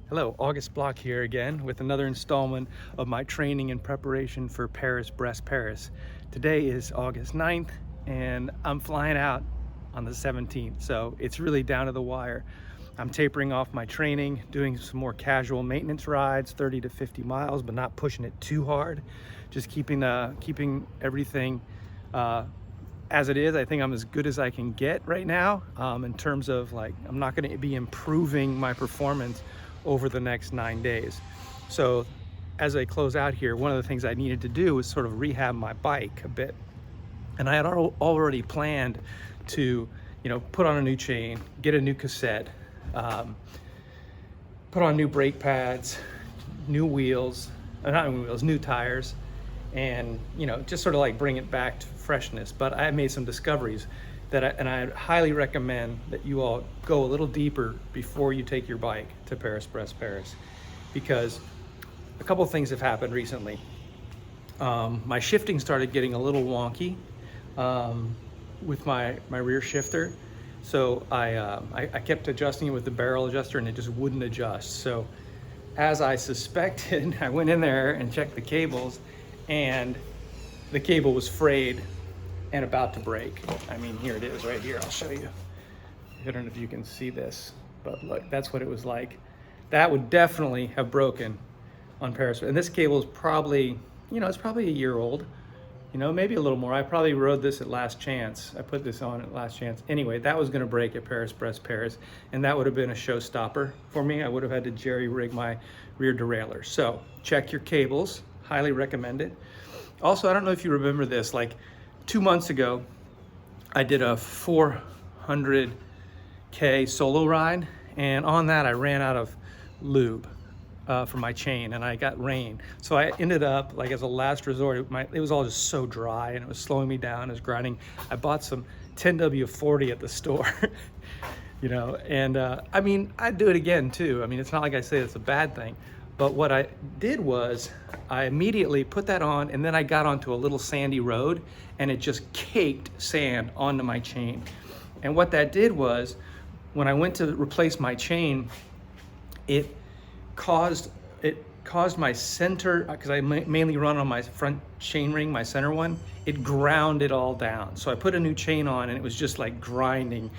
Hello, August Block here again with another installment of my training and preparation for Paris-Brest-Paris. Today is August 9th and I'm flying out on the 17th, so it's really down to the wire. I'm tapering off my training, doing some more casual maintenance rides, 30 to 50 miles, but not pushing it too hard. Just keeping everything as it is. I think I'm as good as I can get right now in terms of I'm not going to be improving my performance over the next 9 days. So as I close out here, one of the things I needed to do was sort of rehab my bike a bit. And I had already planned to, put on a new chain, get a new cassette, put on new brake pads, new wheels, not new wheels, new tires, and just sort of bring it back to freshness. But I made some discoveries and I highly recommend that you all go a little deeper before you take your bike to Paris-Brest-Paris, because a couple of things have happened recently. My shifting started getting a little wonky with my rear shifter, so I kept adjusting it with the barrel adjuster and it just wouldn't adjust. So as I suspected, I went in there and checked the cables, and the cable was frayed and about to break. I mean, here it is right here. I'll show you. I don't know if you can see this, but look, that's what it was like. That would definitely have broken on Paris. And this cable is probably, it's probably a year old, maybe a little more. I probably rode this at last chance. I put this on at last chance. Anyway, that was gonna break at Paris-Brest-Paris, and that would have been a showstopper for me. I would have had to jerry rig my rear derailleur. So check your cables, highly recommend it. Also, I don't know if you remember this, 2 months ago, I did a 400K solo ride, and on that I ran out of lube for my chain, and I got rain. So I ended up, as a last resort, it was all just so dry and it was slowing me down, it was grinding. I bought some 10W40 at the store, and I mean, I'd do it again too. I mean, it's not like I say it's a bad thing. But what I did was I immediately put that on, and then I got onto a little sandy road and it just caked sand onto my chain. And what that did was, when I went to replace my chain, it caused my center, because I mainly run on my front chain ring, my center one, it ground it all down. So I put a new chain on and it was just grinding.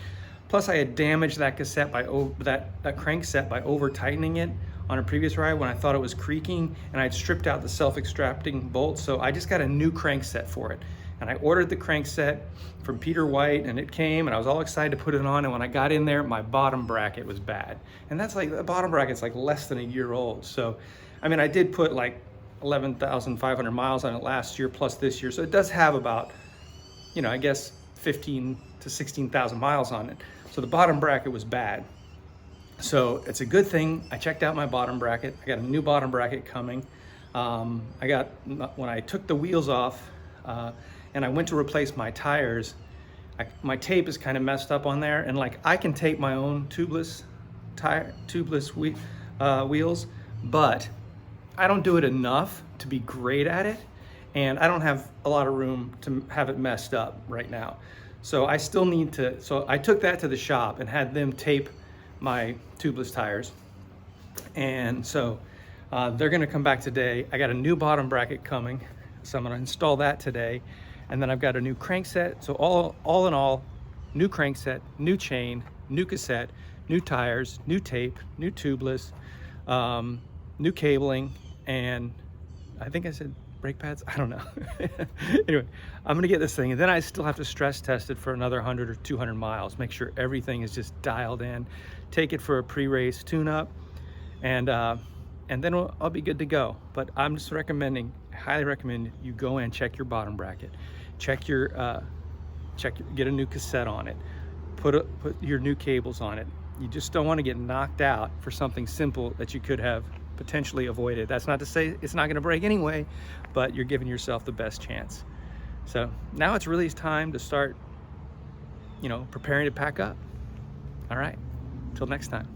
Plus I had damaged that cassette that crankset by over tightening it on a previous ride when I thought it was creaking, and I'd stripped out the self-extracting bolts. So I just got a new crankset for it. And I ordered the crankset from Peter White, and it came, and I was all excited to put it on. And when I got in there, my bottom bracket was bad. And that's the bottom bracket's less than a year old. So, I mean, I did put 11,500 miles on it last year plus this year. So it does have about, I guess 15 to 16,000 miles on it. So the bottom bracket was bad. So it's a good thing I checked out my bottom bracket. I got a new bottom bracket coming. When I took the wheels off and I went to replace my tires, my tape is kind of messed up on there, and I can tape my own tubeless wheels, but I don't do it enough to be great at it, and I don't have a lot of room to have it messed up right now. So I still need to, so I took that to the shop and had them tape my tubeless tires, and so they're going to come back today. I got a new bottom bracket coming, so I'm going to install that today, and then I've got a new crankset. So all in all, new crankset, new chain, new cassette, new tires, new tape, new tubeless, new cabling, and I think I said brake pads, I don't know. Anyway, I'm gonna get this thing, and then I still have to stress test it for another 100 or 200 miles, make sure everything is just dialed in, take it for a pre-race tune-up, and then I'll be good to go. But I'm just highly recommend you go and check your bottom bracket, get a new cassette on it, put your new cables on it. You just don't want to get knocked out for something simple that you could have potentially avoided. That's not to say it's not going to break anyway, but you're giving yourself the best chance. So now it's really time to start, preparing to pack up. All right, till next time.